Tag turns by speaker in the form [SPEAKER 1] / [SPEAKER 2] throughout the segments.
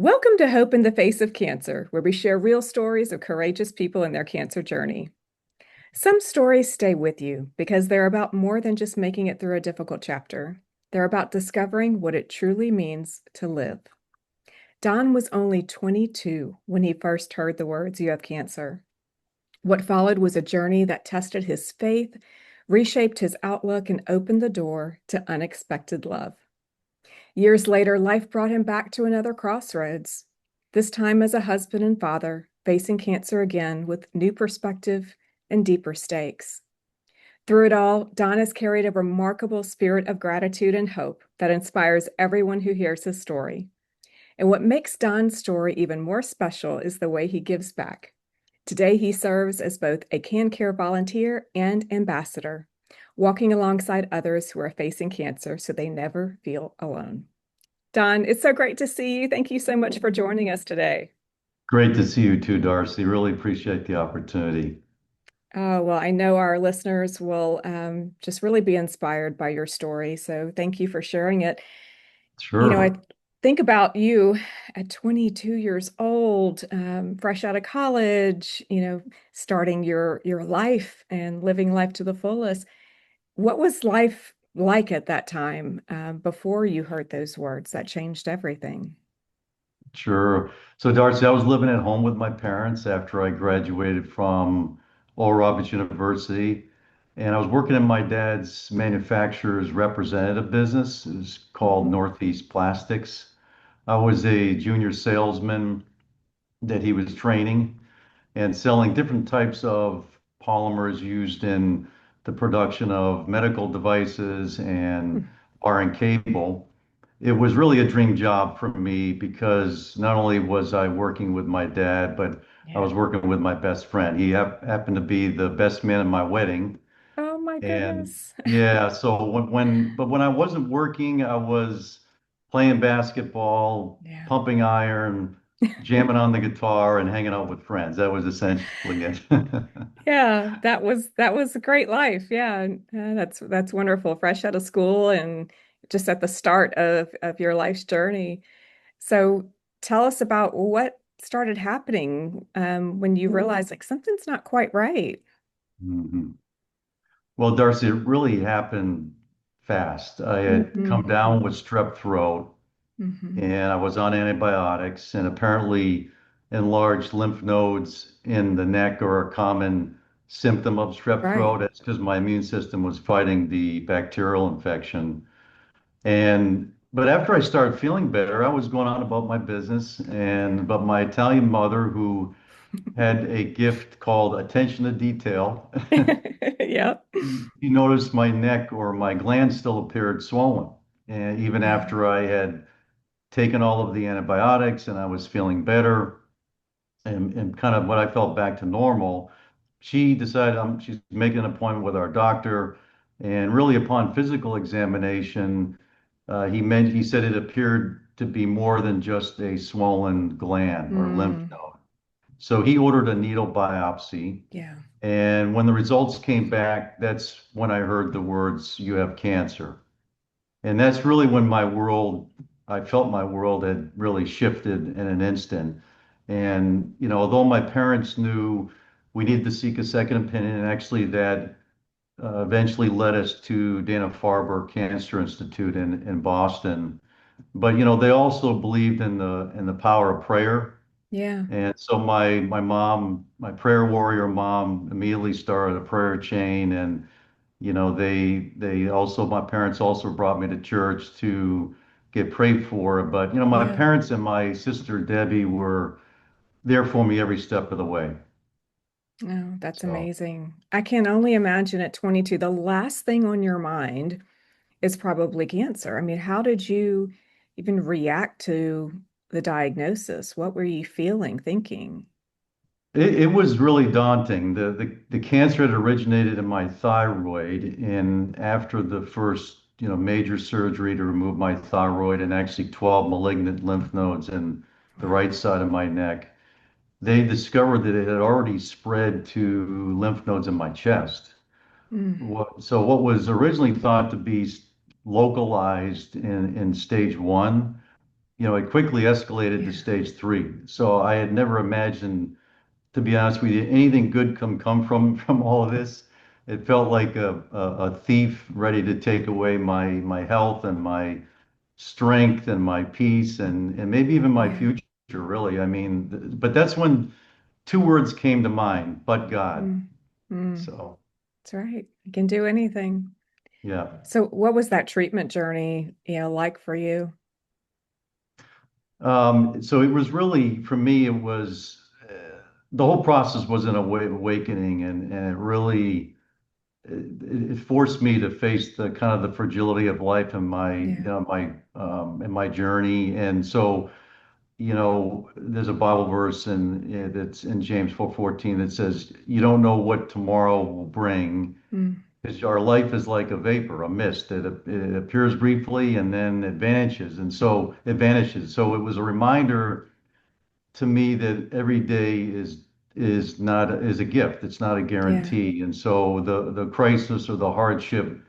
[SPEAKER 1] Welcome to Hope in the Face of Cancer, where we share real stories of courageous people in their cancer journey. Some stories stay with you because they're about more than just making it through a difficult chapter. They're about discovering what it truly means to live. Don was only 22 when he first heard the words, "You have cancer." What followed was a journey that tested his faith, reshaped his outlook, and opened the door to unexpected love. Years later, life brought him back to another crossroads, this time as a husband and father, facing cancer again with new perspective and deeper stakes. Through it all, Don has carried a remarkable spirit of gratitude and hope that inspires everyone who hears his story. And what makes Don's story even more special is the way he gives back. Today, he serves as both a CanCare volunteer and ambassador, walking alongside others who are facing cancer so they never feel alone. Don, it's so great to see you. Thank you so much for joining us today.
[SPEAKER 2] Great to see you too, Darcy. Really appreciate the opportunity.
[SPEAKER 1] Oh, well, I know our listeners will just really be inspired by your story. So thank you for sharing it. I
[SPEAKER 2] Sure.
[SPEAKER 1] think about you at 22 years old, fresh out of college, starting your life and living life to the fullest. What was life like at that time before you heard those words that changed everything?
[SPEAKER 2] Sure. So, Darcy, I was living at home with my parents after I graduated from Oral Roberts University, and I was working in my dad's manufacturer's representative business. It was called Northeast Plastics. I was a junior salesman that he was training and selling different types of polymers used in the production of medical devices and
[SPEAKER 1] Hmm.
[SPEAKER 2] wire and cable. It was really a dream job for me because not only was I working with my dad, but I
[SPEAKER 1] Yeah.
[SPEAKER 2] was working with my best friend. He happened to be the best man at my wedding.
[SPEAKER 1] Oh my
[SPEAKER 2] And
[SPEAKER 1] goodness.
[SPEAKER 2] yeah, so but when I wasn't working, I was playing basketball,
[SPEAKER 1] Yeah.
[SPEAKER 2] pumping iron, jamming on the guitar, and hanging out with friends. That was essentially it.
[SPEAKER 1] Yeah, that was a great life. Yeah, that's wonderful. Fresh out of school and just at the start of your life's journey. So tell us about what started happening when you realized like something's not quite right.
[SPEAKER 2] Mhm. Well, Darcy, it really happened fast. I had come
[SPEAKER 1] Hmm.
[SPEAKER 2] down with strep throat
[SPEAKER 1] Hmm.
[SPEAKER 2] and I was on antibiotics, and apparently enlarged lymph nodes in the neck are a common symptom of strep
[SPEAKER 1] Right.
[SPEAKER 2] throat. It's because my immune system was fighting the bacterial infection. And but after I started feeling better, I was going on about my business, and but my Italian mother, who had a gift called attention to detail,
[SPEAKER 1] Yep.
[SPEAKER 2] he noticed my neck or my glands still appeared swollen. And even
[SPEAKER 1] Yeah.
[SPEAKER 2] after I had taken all of the antibiotics and I was feeling better and kind of what I felt back to normal, she decided she's making an appointment with our doctor. And really, upon physical examination, he said it appeared to be more than just a swollen gland or lymph
[SPEAKER 1] Mm,
[SPEAKER 2] node. So he ordered a needle biopsy.
[SPEAKER 1] yeah.
[SPEAKER 2] And when the results came back, that's when I heard the words, "You have cancer." And that's really when I felt my world had really shifted in an instant. And, although my parents knew we needed to seek a second opinion, and actually that eventually led us to Dana-Farber Cancer Institute in Boston. But, they also believed in the power of prayer.
[SPEAKER 1] Yeah.
[SPEAKER 2] And so my mom, my prayer warrior mom, immediately started a prayer chain, and they also my parents also brought me to church to get prayed for. But my
[SPEAKER 1] Yeah.
[SPEAKER 2] parents and my sister Debbie were there for me every step of the way.
[SPEAKER 1] Oh, that's
[SPEAKER 2] So
[SPEAKER 1] amazing. I can only imagine at 22, the last thing on your mind is probably cancer. I mean, how did you even react to the diagnosis? What were you feeling, thinking?
[SPEAKER 2] it was really daunting. The cancer had originated in my thyroid, and after the first major surgery to remove my thyroid and actually 12 malignant lymph nodes in the
[SPEAKER 1] Wow.
[SPEAKER 2] right side of my neck, they discovered that it had already spread to lymph nodes in my chest.
[SPEAKER 1] Mm,
[SPEAKER 2] So what was originally thought to be localized in stage one it quickly escalated to
[SPEAKER 1] Yeah.
[SPEAKER 2] stage 3. So I had never imagined, to be honest with you, anything good come from all of this. It felt like a thief ready to take away my health and my strength and my peace and maybe even my
[SPEAKER 1] Yeah.
[SPEAKER 2] future, really. I mean, but that's when two words came to mind, but God.
[SPEAKER 1] Mm. Mm.
[SPEAKER 2] So,
[SPEAKER 1] That's right. You can do anything.
[SPEAKER 2] yeah.
[SPEAKER 1] So what was that treatment journey, like for you?
[SPEAKER 2] So it was really, for me, it was the whole process was an awakening, and it really it forced me to face the kind of the fragility of life and
[SPEAKER 1] Yeah.
[SPEAKER 2] in my journey. And so, there's a Bible verse that's in James 4:14 that says, "You don't know what tomorrow will bring."
[SPEAKER 1] Mm.
[SPEAKER 2] Because our life is like a vapor, a mist. It appears briefly and then it vanishes. And so it vanishes. So it was a reminder to me that every day is a gift. It's not a
[SPEAKER 1] Yeah.
[SPEAKER 2] guarantee. And so the crisis or the hardship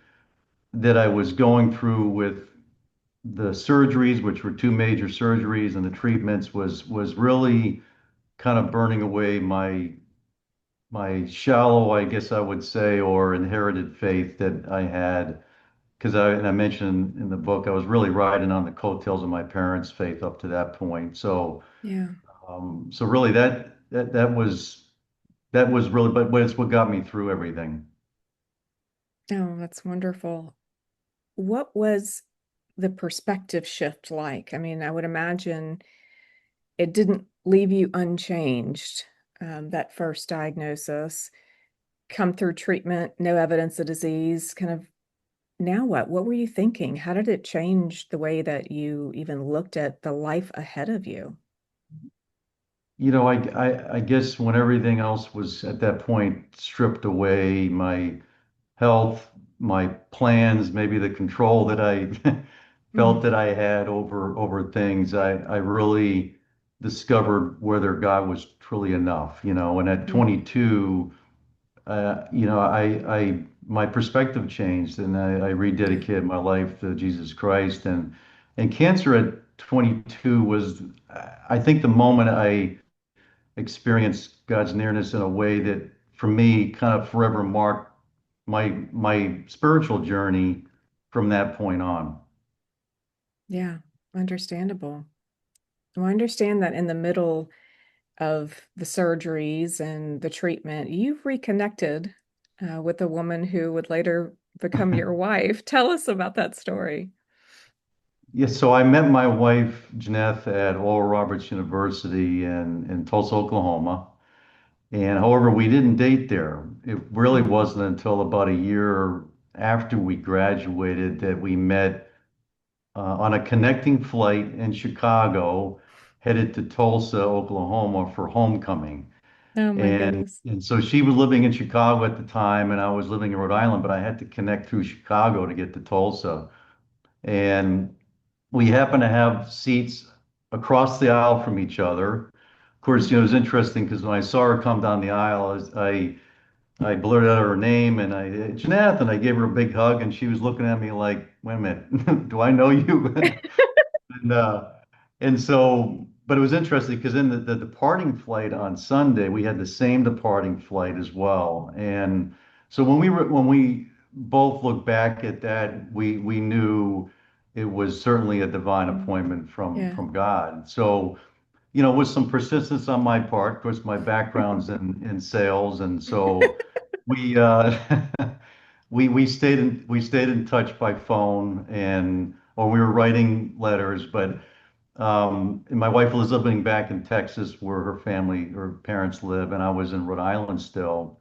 [SPEAKER 2] that I was going through with the surgeries, which were two major surgeries, and the treatments was really kind of burning away my shallow, I guess I would say, or inherited faith that I had. Because and I mentioned in the book, I was really riding on the coattails of my parents' faith up to that point. So,
[SPEAKER 1] Yeah.
[SPEAKER 2] so really that was really, but it's what got me through everything.
[SPEAKER 1] Oh, that's wonderful. What was the perspective shift like? I mean, I would imagine it didn't leave you unchanged, that first diagnosis, come through treatment, no evidence of disease, kind of now what? What were you thinking? How did it change the way that you even looked at the life ahead of you?
[SPEAKER 2] I guess when everything else was at that point stripped away, my health, my plans, maybe the control that I felt
[SPEAKER 1] Mm.
[SPEAKER 2] that I had over things, I really discovered whether God was truly enough, and at
[SPEAKER 1] Mm.
[SPEAKER 2] 22, I my perspective changed and I
[SPEAKER 1] Yeah.
[SPEAKER 2] rededicated my life to Jesus Christ, and cancer at 22 was, I think, the moment I experienced God's nearness in a way that for me kind of forever marked my spiritual journey from that point on.
[SPEAKER 1] Yeah. Understandable. Well, I understand that in the middle of the surgeries and the treatment, you've reconnected with a woman who would later become your wife. Tell us about that story.
[SPEAKER 2] Yes, so I met my wife, Jeanette, at Oral Roberts University in Tulsa, Oklahoma. And however, we didn't date there. It really
[SPEAKER 1] Mm.
[SPEAKER 2] wasn't until about a year after we graduated that we met on a connecting flight in Chicago, headed to Tulsa, Oklahoma for homecoming.
[SPEAKER 1] Oh my
[SPEAKER 2] And
[SPEAKER 1] goodness.
[SPEAKER 2] and so she was living in Chicago at the time, and I was living in Rhode Island, but I had to connect through Chicago to get to Tulsa. And we happened to have seats across the aisle from each other. Of course,
[SPEAKER 1] Mm.
[SPEAKER 2] it was interesting because when I saw her come down the aisle, I blurted out her name and Jeanette, and I gave her a big hug, and she was looking at me like, "Wait a minute, do I know you?" And and so, but it was interesting because in the departing flight on Sunday, we had the same departing flight as well. And so when we both look back at that, we knew it was certainly a divine
[SPEAKER 1] Mm.
[SPEAKER 2] appointment from
[SPEAKER 1] Yeah.
[SPEAKER 2] from God. So, with some persistence on my part, of course, my background's in sales, and so we we stayed in touch by phone, and or we were writing letters, but and my wife was living back in Texas where her parents live, and I was in Rhode Island still.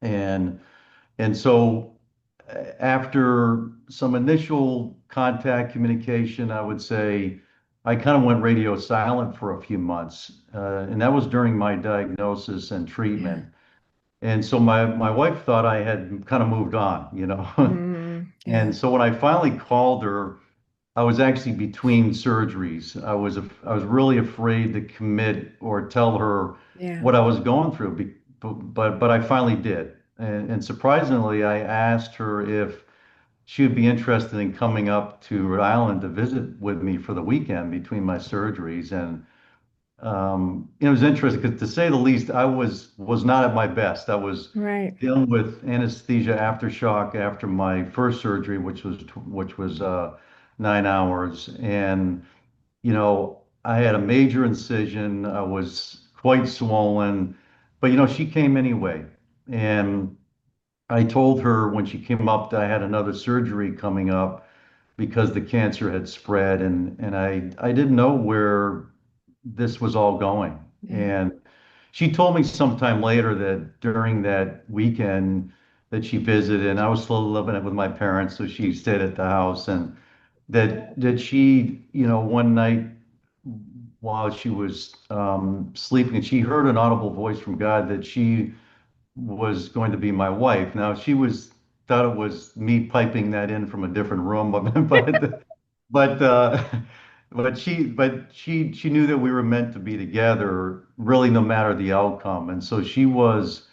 [SPEAKER 2] And and so after some initial contact communication, I would say I kind of went radio silent for a few months. And that was during my diagnosis and
[SPEAKER 1] Yeah.
[SPEAKER 2] treatment. And so my wife thought I had kind of moved on.
[SPEAKER 1] Mm.
[SPEAKER 2] And
[SPEAKER 1] Yeah.
[SPEAKER 2] so when I finally called her, I was actually between surgeries. I was really afraid to commit or tell her
[SPEAKER 1] Yeah.
[SPEAKER 2] what I was going through, but I finally did. And surprisingly, I asked her if she would be interested in coming up to Rhode Island to visit with me for the weekend between my surgeries. And it was interesting because, to say the least, I was not at my best. I was
[SPEAKER 1] Right.
[SPEAKER 2] dealing with anesthesia aftershock after my first surgery, which was 9 hours, and I had a major incision. I was quite swollen, but she came anyway, and I told her when she came up that I had another surgery coming up because the cancer had spread, and I didn't know where this was all going.
[SPEAKER 1] Yeah.
[SPEAKER 2] And she told me sometime later that during that weekend that she visited, and I was still living it with my parents, so she stayed at the house, and that she, one night while she was sleeping, she heard an audible voice from God that she was going to be my wife. Now she was thought it was me piping that in from a different room, but she knew that we were meant to be together, really, no matter the outcome. And so she was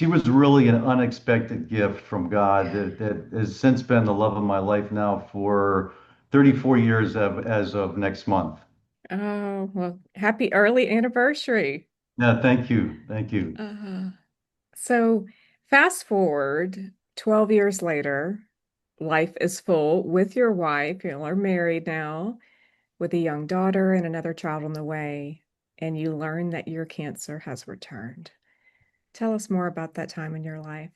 [SPEAKER 2] really an unexpected gift from God
[SPEAKER 1] Yeah.
[SPEAKER 2] that has since been the love of my life now for 34 years as of next month.
[SPEAKER 1] Oh, well, happy early anniversary.
[SPEAKER 2] Yeah, thank you. Thank you.
[SPEAKER 1] Uh, so fast forward 12 years later, life is full with your wife. You are married now with a young daughter and another child on the way, and you learn that your cancer has returned. Tell us more about that time in your life.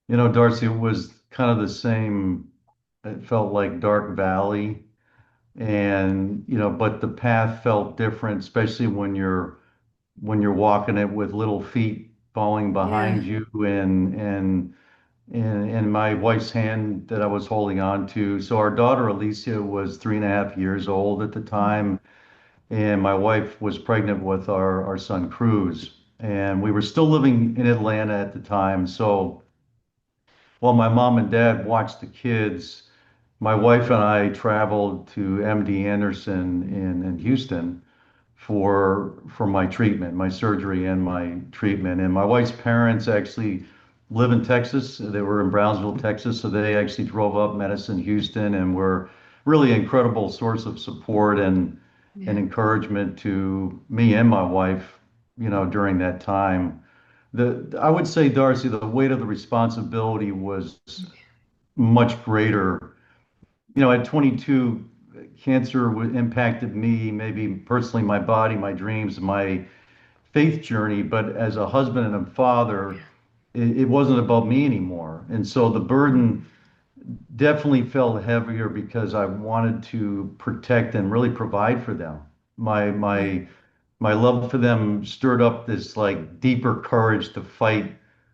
[SPEAKER 2] Darcy, it was kind of the same. It felt like dark valley, and but the path felt different, especially when you're walking it with little feet falling
[SPEAKER 1] Yeah.
[SPEAKER 2] behind you, and my wife's hand that I was holding on to. So our daughter Alicia was 3.5 years old at the
[SPEAKER 1] Mhm.
[SPEAKER 2] time, and my wife was pregnant with our son Cruz, and we were still living in Atlanta at the time. So while my mom and dad watched the kids, my wife and I traveled to MD Anderson in Houston for my treatment, my surgery and my treatment. And my wife's parents actually live in Texas. They were in Brownsville, Texas, so they actually drove up, met us in Houston, and were really an incredible source of support and
[SPEAKER 1] Yeah.
[SPEAKER 2] encouragement to me and my wife, during that time. I would say, Darcy, the weight of the responsibility was much greater. At 22, cancer impacted me, maybe personally, my body, my dreams, my faith journey. But as a husband and a father,
[SPEAKER 1] Yeah.
[SPEAKER 2] it wasn't about me anymore. And so the burden
[SPEAKER 1] Mhm.
[SPEAKER 2] definitely felt heavier because I wanted to protect and really provide for them. My
[SPEAKER 1] Yeah.
[SPEAKER 2] my my love for them stirred up this like deeper courage to fight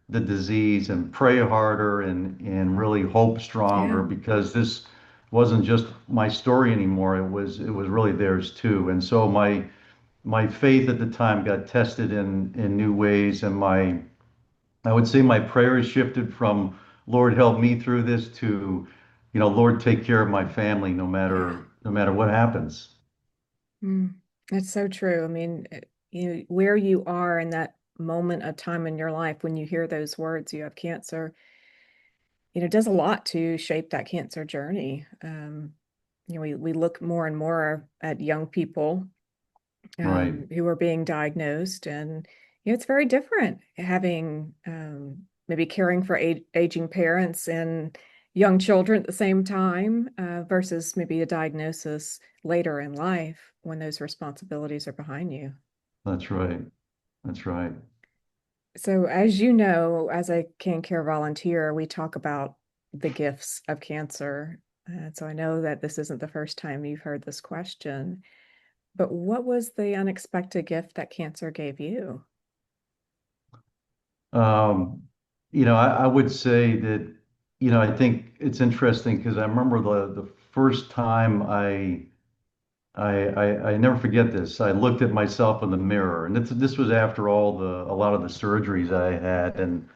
[SPEAKER 2] the disease and pray harder and really hope stronger,
[SPEAKER 1] Yeah.
[SPEAKER 2] because this wasn't just my story anymore. It was really theirs too. And so my faith at the time got tested in new ways, and I would say my prayers shifted from Lord help me through this to Lord take care of my family no
[SPEAKER 1] Yeah.
[SPEAKER 2] matter no matter what happens.
[SPEAKER 1] Mm. That's so true. I mean, where you are in that moment of time in your life when you hear those words, you have cancer, it does a lot to shape that cancer journey. We look more and more at young people
[SPEAKER 2] Right.
[SPEAKER 1] who are being diagnosed, and it's very different having maybe caring for aging parents and young children at the same time versus maybe a diagnosis later in life when those responsibilities are behind you.
[SPEAKER 2] That's right. That's right.
[SPEAKER 1] So, as you know, as a CanCare volunteer, we talk about the gifts of cancer. So, I know that this isn't the first time you've heard this question, but what was the unexpected gift that cancer gave you?
[SPEAKER 2] Um, I would say that, I think it's interesting because I remember the first time I never forget this. I looked at myself in the mirror, and this was after a lot of the surgeries I had, and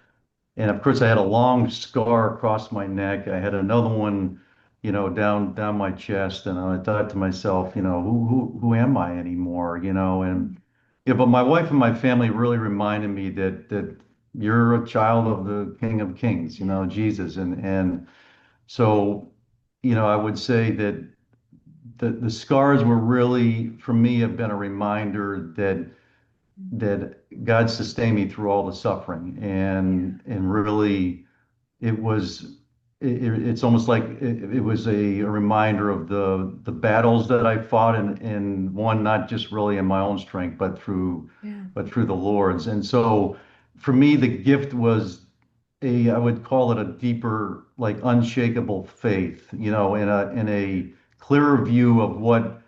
[SPEAKER 2] of course I had a long scar across my neck. I had another one, down my chest, and I thought to myself, who am I anymore? And
[SPEAKER 1] Mm.
[SPEAKER 2] but my wife and my family really reminded me that you're a child of the King of Kings,
[SPEAKER 1] Yeah.
[SPEAKER 2] Jesus, and So, I would say that the scars were really, for me, have been a reminder that God sustained me through all the suffering,
[SPEAKER 1] Yeah.
[SPEAKER 2] and really it was it's almost like it was a reminder of the battles that I fought, and won, not just really in my own strength,
[SPEAKER 1] Yeah.
[SPEAKER 2] but through the Lord's. And so for me, the gift was I would call it a deeper, like unshakable faith, in a clearer view of what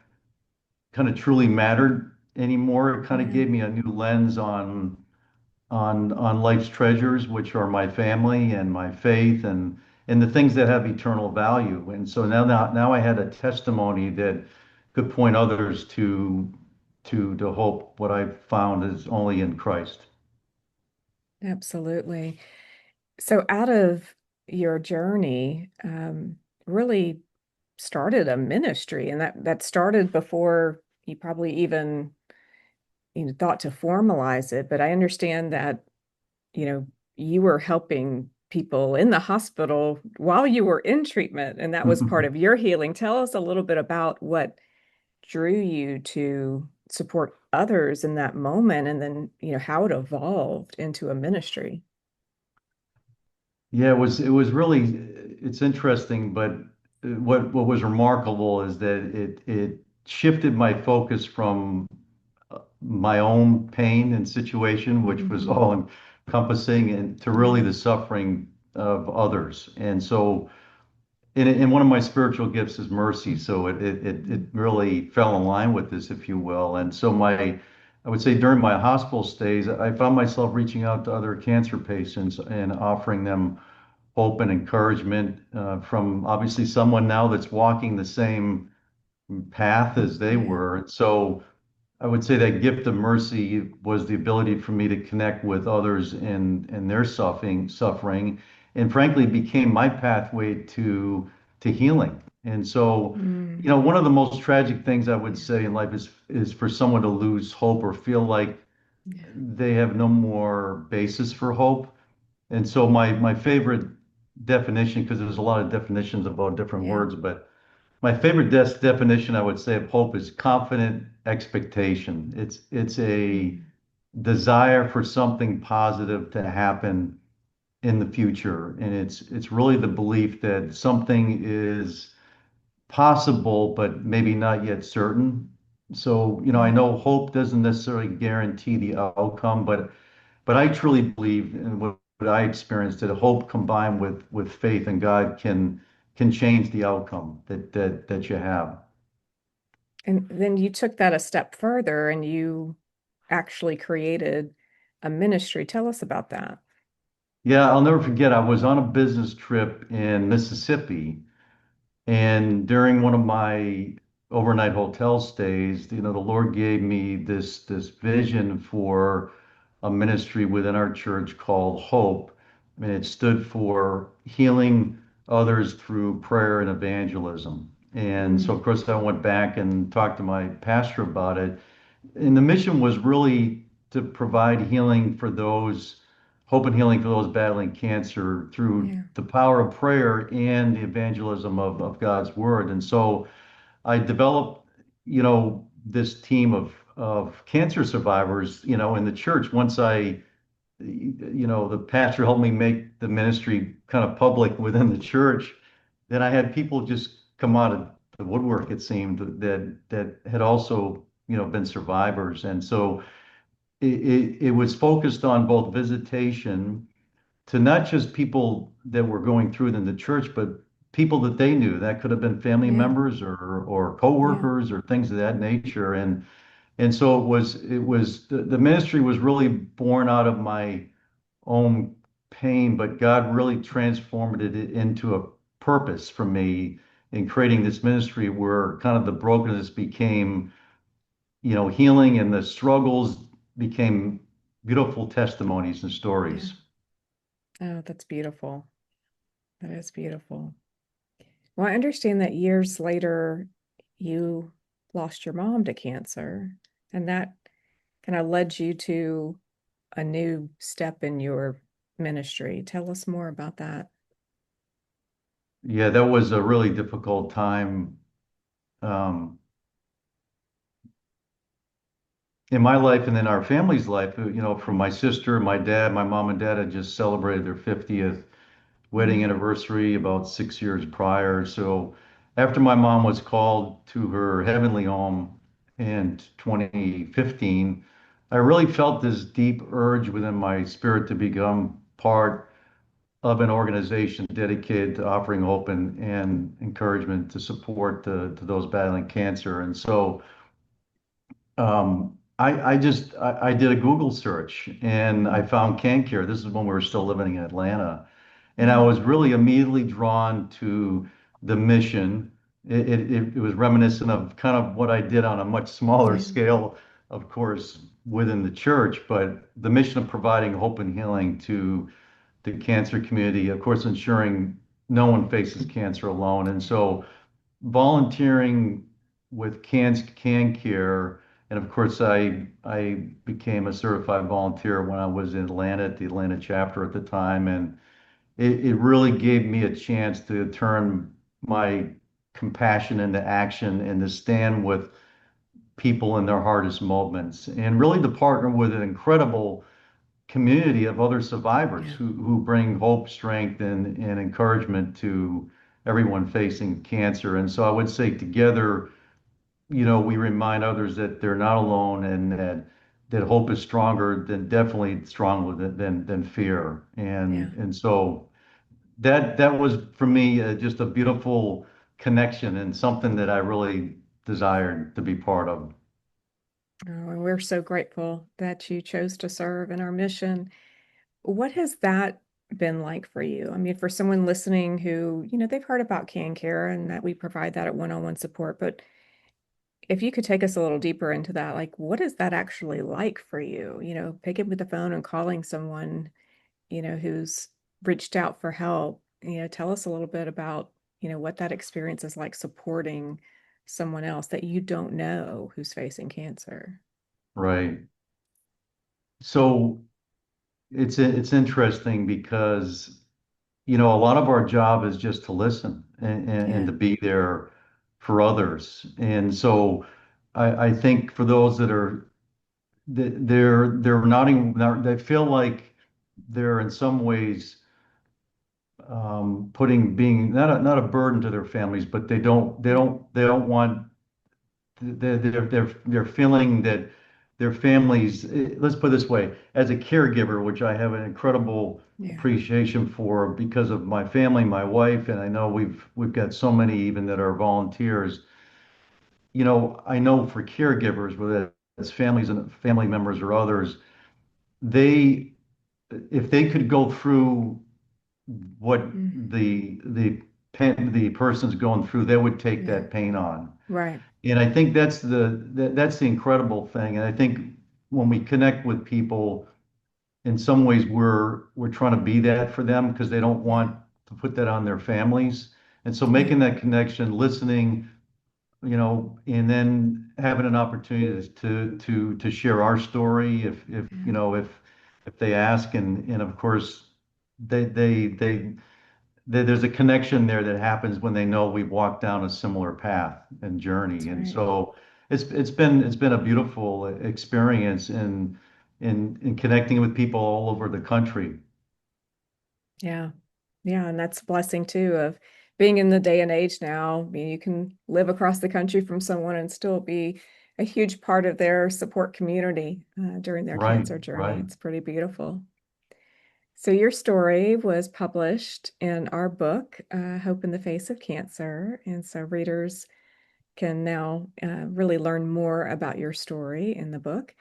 [SPEAKER 2] kind of truly mattered anymore. It kind of
[SPEAKER 1] Yeah.
[SPEAKER 2] gave me a new lens on life's treasures, which are my family and my faith, and the things that have eternal value. And so now I had a testimony that could point others to hope what I found is only in Christ.
[SPEAKER 1] Absolutely. So out of your journey, really started a ministry, and that started before you probably even thought to formalize it. But I understand that, you know, you were helping people in the hospital while you were in treatment, and that was part of your healing. Tell us a little bit about what drew you to support others in that moment, and then, how it evolved into a ministry.
[SPEAKER 2] Yeah, it was really it's interesting, but what was remarkable is that it shifted my focus from my own pain and situation, which was
[SPEAKER 1] Hmm.
[SPEAKER 2] all encompassing, and to really
[SPEAKER 1] Yeah.
[SPEAKER 2] the suffering of others. And so, and one of my spiritual gifts is mercy. So it
[SPEAKER 1] Mhm.
[SPEAKER 2] really fell in line with this, if you will. And so I would say during my hospital stays, I found myself reaching out to other cancer patients and offering them hope and encouragement from obviously someone now that's walking the same path as they
[SPEAKER 1] Yeah.
[SPEAKER 2] were. So I would say that gift of mercy was the ability for me to connect with others in their suffering, and frankly became my pathway to healing. And so,
[SPEAKER 1] Mm.
[SPEAKER 2] one of the most tragic things I would
[SPEAKER 1] Yeah.
[SPEAKER 2] say in life is for someone to lose hope or feel like
[SPEAKER 1] Yeah.
[SPEAKER 2] they have no more basis for hope. And so my favorite definition, because there's a lot of definitions about different
[SPEAKER 1] Yeah.
[SPEAKER 2] words, but my favorite definition I would say of hope is confident expectation. It's a
[SPEAKER 1] Mm.
[SPEAKER 2] desire for something positive to happen in the future, and it's really the belief that something is possible, but maybe not yet certain. So, I
[SPEAKER 1] Yeah.
[SPEAKER 2] know hope doesn't necessarily guarantee the outcome, but I truly believe in what I experienced, that hope combined with faith in God can change the outcome that you have.
[SPEAKER 1] And then you took that a step further and you actually created a ministry. Tell us about that.
[SPEAKER 2] Yeah, I'll never forget. I was on a business trip in Mississippi, and during one of my overnight hotel stays, the Lord gave me this vision for a ministry within our church called Hope, and it stood for healing others through prayer and evangelism. And so,
[SPEAKER 1] Mm.
[SPEAKER 2] of course, I went back and talked to my pastor about it. And the mission was really to provide healing for those, hope and healing for those battling cancer through
[SPEAKER 1] Yeah.
[SPEAKER 2] the power of prayer and the evangelism of God's word. And so I developed, this team of cancer survivors, in the church. Once the pastor helped me make the ministry kind of public within the church, then I had people just come out of the woodwork, it seemed, that had also, been survivors. And so it was focused on both visitation to not just people that were going through it in the church, but people that they knew. That could have been family
[SPEAKER 1] Yeah.
[SPEAKER 2] members or
[SPEAKER 1] Yeah.
[SPEAKER 2] coworkers or things of that nature. And so it was the ministry was really born out of my own pain, but God really transformed it into a purpose for me in creating this ministry where kind of the brokenness became, healing, and the struggles became beautiful testimonies and
[SPEAKER 1] Yeah.
[SPEAKER 2] stories.
[SPEAKER 1] Oh, that's beautiful. That is beautiful. Well, I understand that years later, you lost your mom to cancer, and that kind of led you to a new step in your ministry. Tell us more about that.
[SPEAKER 2] Yeah, that was a really difficult time um, in my life and in our family's life. For my sister, my dad, my mom and dad had just celebrated their 50th wedding
[SPEAKER 1] Mm,
[SPEAKER 2] anniversary about 6 years prior. So after my mom was called to her heavenly home in 2015, I really felt this deep urge within my spirit to become part of an organization dedicated to offering hope and encouragement to support to those battling cancer. And so I did a Google search and I
[SPEAKER 1] mm,
[SPEAKER 2] found CanCare. This is when we were still living in Atlanta. And I
[SPEAKER 1] yeah,
[SPEAKER 2] was really immediately drawn to the mission. It was reminiscent of kind of what I did on a much smaller
[SPEAKER 1] yeah,
[SPEAKER 2] scale, of course, within the church, but the mission of providing hope and healing to the cancer community, of course, ensuring no one faces cancer alone. And
[SPEAKER 1] yeah,
[SPEAKER 2] so volunteering with CanCare, and of course, I became a certified volunteer when I was in Atlanta at the Atlanta chapter at the time, and it really gave me a chance to turn my compassion into action and to stand with people in their hardest moments, and really to partner with an incredible community of other survivors
[SPEAKER 1] yeah,
[SPEAKER 2] who bring hope, strength, and encouragement to everyone facing cancer. And so I would say together, we remind others that they're not alone and that hope is stronger than definitely stronger than fear.
[SPEAKER 1] yeah.
[SPEAKER 2] And so that was for me just a beautiful connection and something that I really desired to be part of.
[SPEAKER 1] Oh, and we're so grateful that you chose to serve in our mission. What has that been like for you? I mean, for someone listening who, they've heard about CanCare and that we provide that at one-on-one support, but if you could take us a little deeper into that, like what is that actually like for you? Picking up the phone and calling someone, who's reached out for help. Tell us a little bit about, what that experience is like supporting someone else that you don't know who's facing cancer.
[SPEAKER 2] Right. So it's interesting because a lot of our job is just to listen and
[SPEAKER 1] Yeah.
[SPEAKER 2] to be there for others. And so I think for those that are they're not even they feel like they're in some ways putting being not a burden to their families, but
[SPEAKER 1] Yeah.
[SPEAKER 2] they don't want they're feeling that their families, let's put it this way, as a caregiver, which I have an incredible
[SPEAKER 1] Yeah.
[SPEAKER 2] appreciation for because of my family, my wife, and I know we've got so many even that are volunteers. I know for caregivers, whether it's families and family members or others, they if they could go through what
[SPEAKER 1] Mm,
[SPEAKER 2] the pain the person's going through, they would take
[SPEAKER 1] yeah.
[SPEAKER 2] that pain on.
[SPEAKER 1] Right.
[SPEAKER 2] And I think that's the incredible thing. And I think when we connect with people, in some ways we're trying to be that for them because they don't
[SPEAKER 1] Yeah.
[SPEAKER 2] want to put that on their families. And so
[SPEAKER 1] Yeah.
[SPEAKER 2] making that connection, listening, and then having an opportunity to share our story if
[SPEAKER 1] Yeah.
[SPEAKER 2] if they ask, and of course they they they there's a connection there that happens when they know we've walked down a similar path and journey.
[SPEAKER 1] That's
[SPEAKER 2] And
[SPEAKER 1] right.
[SPEAKER 2] so it's been a beautiful experience in connecting with people all over the country.
[SPEAKER 1] Yeah. Yeah. And that's a blessing too of being in the day and age now. I mean, you can live across the country from someone and still be a huge part of their support community during their
[SPEAKER 2] Right,
[SPEAKER 1] cancer journey.
[SPEAKER 2] right.
[SPEAKER 1] It's pretty beautiful. So, your story was published in our book, Hope in the Face of Cancer. And so, readers can now really learn more about your story in the book.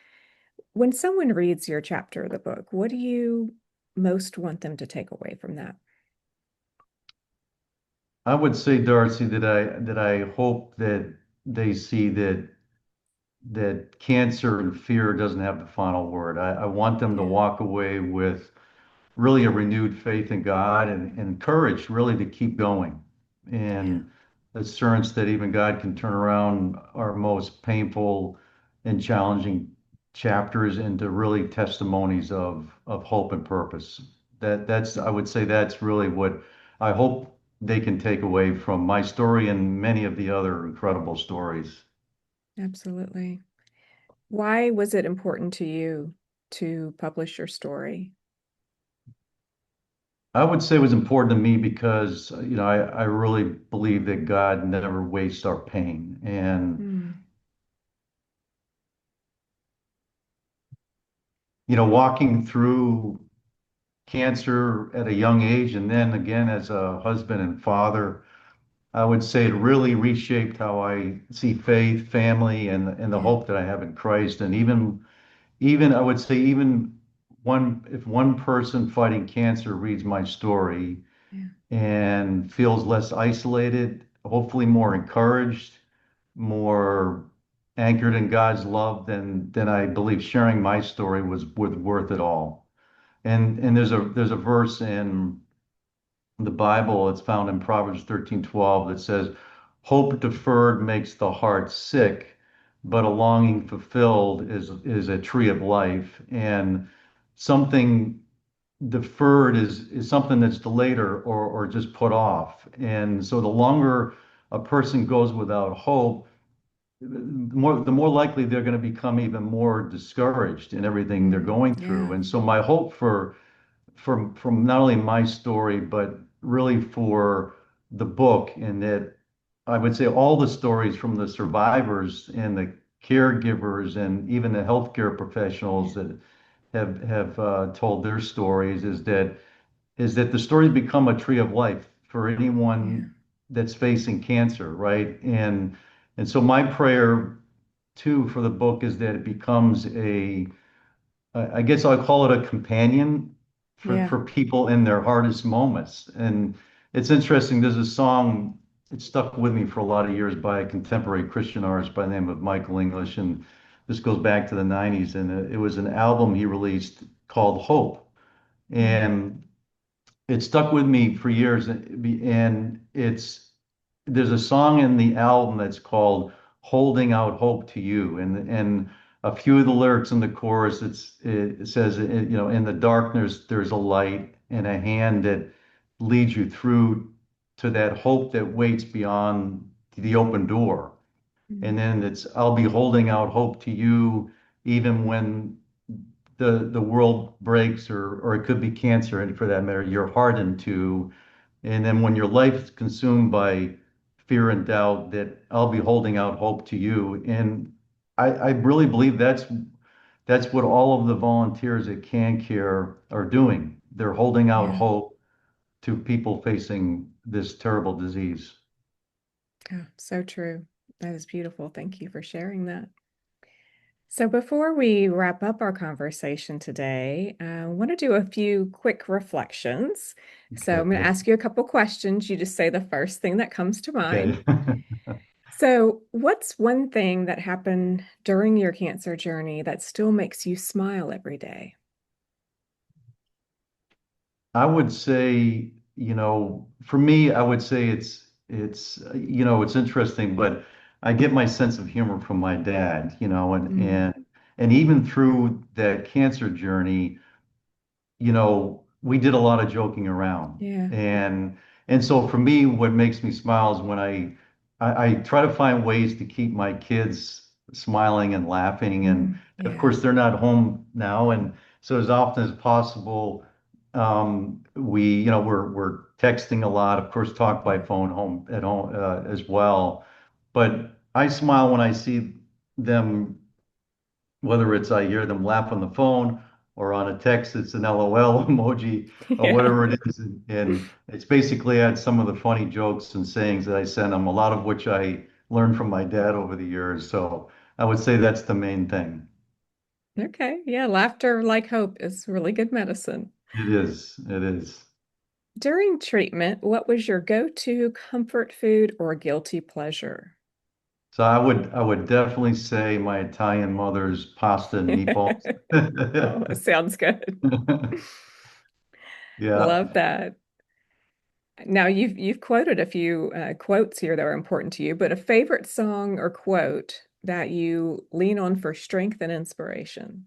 [SPEAKER 1] When someone reads your chapter of the book, what do you most want them to take away from that?
[SPEAKER 2] I would say, Darcy, that I hope that they see that cancer and fear doesn't have the final word. I want them to
[SPEAKER 1] Yeah,
[SPEAKER 2] walk away with really a renewed faith in God and courage really to keep going
[SPEAKER 1] yeah,
[SPEAKER 2] and assurance that even God can turn around our most painful and challenging chapters into really testimonies of hope and purpose. That's I would say that's really what I hope. they can take away from my story and many of the other incredible stories.
[SPEAKER 1] Absolutely. Why was it important to you to publish your story?
[SPEAKER 2] I would say it was important to me because, I really believe that God never wastes our pain. And,
[SPEAKER 1] Mm,
[SPEAKER 2] walking through cancer at a young age and then again as a husband and father, I would say it really reshaped how I see faith, family, and the
[SPEAKER 1] yeah,
[SPEAKER 2] hope that I have in Christ. And even I would say even if one person fighting cancer reads my story
[SPEAKER 1] yeah,
[SPEAKER 2] and feels less isolated, hopefully more encouraged, more anchored in God's love, then I believe sharing my story was worth it all. And there's a verse in the Bible, it's found in Proverbs 13:12 that says, "Hope deferred makes the heart sick, but a longing fulfilled is a tree of life." And something deferred is something that's delayed or just put off. And so the longer a person goes without hope, the more likely they're going to become even more discouraged in everything they're going through.
[SPEAKER 1] yeah,
[SPEAKER 2] And so my hope from not only my story, but really for the book, and that I would say all the stories from the survivors and the caregivers and even the healthcare
[SPEAKER 1] yeah,
[SPEAKER 2] professionals that have told their stories is that the stories become a tree of life for
[SPEAKER 1] yeah,
[SPEAKER 2] anyone that's facing cancer, right? And so my prayer too for the book is that it becomes I guess I'll call it a companion
[SPEAKER 1] yeah.
[SPEAKER 2] for people in their hardest moments. And it's interesting, there's a song, it stuck with me for a lot of years by a contemporary Christian artist by the name of Michael English. And this goes back to the 90s. And it was an album he released called Hope.
[SPEAKER 1] Mm,
[SPEAKER 2] And it stuck with me for years. And there's a song in the album that's called "Holding Out Hope to You," and a few of the lyrics in the chorus, it says, in the darkness there's a light and a hand that leads you through to that hope that waits beyond the open door. And
[SPEAKER 1] mm,
[SPEAKER 2] then it's, I'll be holding out hope to you even when the world breaks, or it could be cancer, and for that matter, you're hardened to. And then when your life is consumed by fear and doubt, that I'll be holding out hope to you. And I really believe that's what all of the volunteers at CanCare are doing. They're holding out
[SPEAKER 1] yeah.
[SPEAKER 2] hope to people facing this terrible disease.
[SPEAKER 1] Oh, so true. That is beautiful. Thank you for sharing that. So, before we wrap up our conversation today, I want to do a few quick reflections. So, I'm going to
[SPEAKER 2] Okay.
[SPEAKER 1] ask you a couple questions. You just say the first thing that comes to mind.
[SPEAKER 2] Okay.
[SPEAKER 1] So, what's one thing that happened during your cancer journey that still makes you smile every day?
[SPEAKER 2] I would say, for me, I would say it's interesting, but I get my sense of humor from my dad, and
[SPEAKER 1] Mm,
[SPEAKER 2] and even through that cancer journey, we did a lot of joking around.
[SPEAKER 1] yeah.
[SPEAKER 2] And so for me, what makes me smile is when I try to find ways to keep my kids smiling and laughing. And of
[SPEAKER 1] Yeah.
[SPEAKER 2] course, they're not home now. And so as often as possible, we're texting a lot, of course, talk by phone home at home as well. But I smile when I see them, whether it's I hear them laugh on the phone or on a text, it's an LOL emoji or
[SPEAKER 1] Yeah.
[SPEAKER 2] whatever it is. And it's basically at some of the funny jokes and sayings that I send them, a lot of which I learned from my dad over the years. So I would say that's the main thing.
[SPEAKER 1] Okay. Yeah. Laughter, like hope, is really good medicine.
[SPEAKER 2] It is. It is.
[SPEAKER 1] During treatment, what was your go-to comfort food or guilty pleasure?
[SPEAKER 2] So I would definitely say my Italian mother's pasta and meatballs.
[SPEAKER 1] Oh, it sounds good. Love
[SPEAKER 2] Yeah.
[SPEAKER 1] that. Now you've quoted a few quotes here that are important to you, but a favorite song or quote that you lean on for strength and inspiration.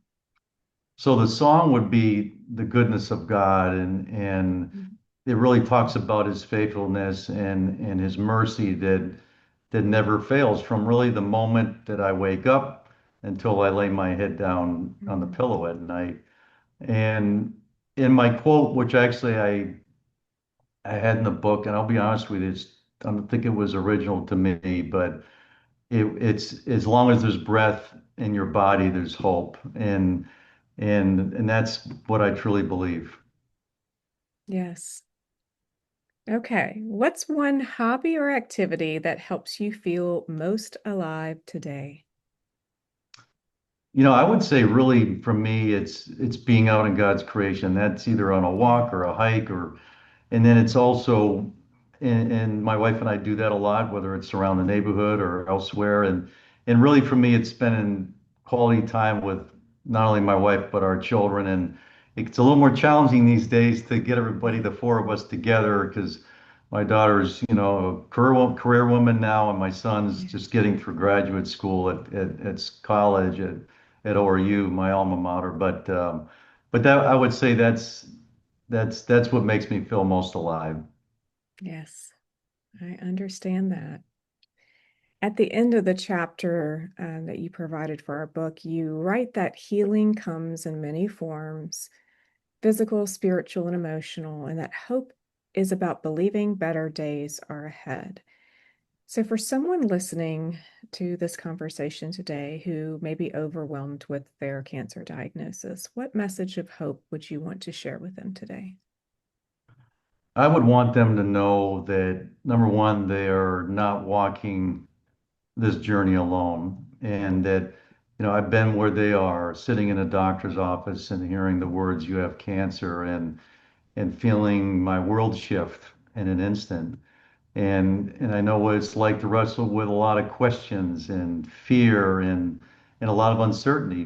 [SPEAKER 2] So the song would be "The Goodness of God," and it really talks about his faithfulness and his mercy that never fails from really the moment that I wake up until I lay my head down on the
[SPEAKER 1] Mhm.
[SPEAKER 2] pillow at night. And in my quote, which actually I had in the book, and I'll be honest with you, I don't think it was original to me, but it's as long as there's breath in your body, there's hope, and that's what I truly believe.
[SPEAKER 1] Yes. Okay. What's one hobby or activity that helps you feel most alive today?
[SPEAKER 2] I would say really for me, it's being out in God's creation. That's either on a
[SPEAKER 1] Yeah.
[SPEAKER 2] walk or a hike or and then it's also, and my wife and I do that a lot, whether it's around the neighborhood or elsewhere. And really for me, it's spending quality time with not only my wife, but our children. And it's a little more challenging these days to get everybody,
[SPEAKER 1] Yeah.
[SPEAKER 2] the four of us together, because my daughter's, a career woman now, and my son's
[SPEAKER 1] Yeah.
[SPEAKER 2] just getting through graduate school at college at ORU, my alma mater. But that I would say that's what makes me feel most alive.
[SPEAKER 1] Yes. I understand that. At the end of the chapter that you provided for our book, you write that healing comes in many forms: physical, spiritual, and emotional, and that hope is about believing better days are ahead. So, for someone listening to this conversation today who may be overwhelmed with their cancer diagnosis, what message of hope would you want to share with them today?
[SPEAKER 2] I would want them to know that number one, they are not walking this journey alone, and that, I've been where they are, sitting in a doctor's office and hearing the words, "You have cancer," and feeling my world shift in an instant. And I know what it's like to wrestle with a lot of questions and fear and a lot of uncertainty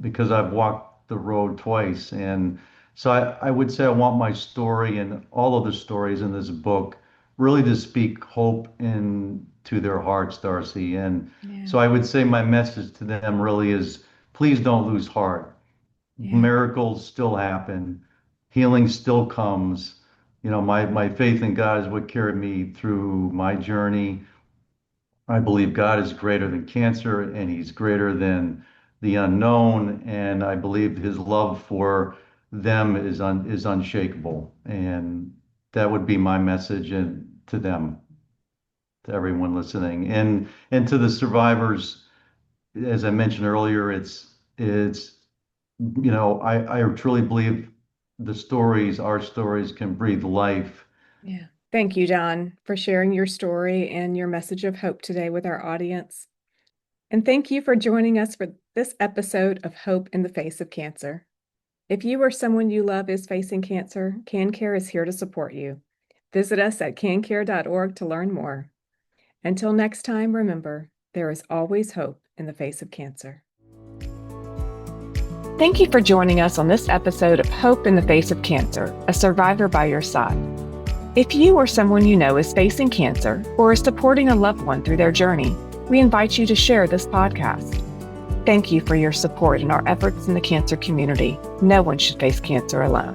[SPEAKER 2] because I've walked the road twice. And so I would say I want my story and all of the stories in this book really to speak hope into their hearts, Darcy. And
[SPEAKER 1] Yeah,
[SPEAKER 2] so I would say my message to them really is please don't lose heart.
[SPEAKER 1] yeah,
[SPEAKER 2] Miracles still happen, healing still comes. My faith in God is what carried me through my journey. I believe God is greater than cancer and he's greater than the unknown. And I believe his love for them is unshakable. And that would be my message to them, to everyone listening. And to the survivors, as I mentioned earlier, it's I truly believe our stories can breathe life.
[SPEAKER 1] yeah. Thank you, John, for sharing your story and your message of hope today with our audience. And thank you for joining us for this episode of Hope in the Face of Cancer. If you or someone you love is facing cancer, CanCare is here to support you. Visit us at cancare.org to learn more. Until next time, remember, there is always hope in the face of cancer. Thank you for joining us on this episode of Hope in the Face of Cancer, a survivor by your side. If you or someone you know is facing cancer or is supporting a loved one through their journey, we invite you to share this podcast. Thank you for your support in our efforts in the cancer community. No one should face cancer alone.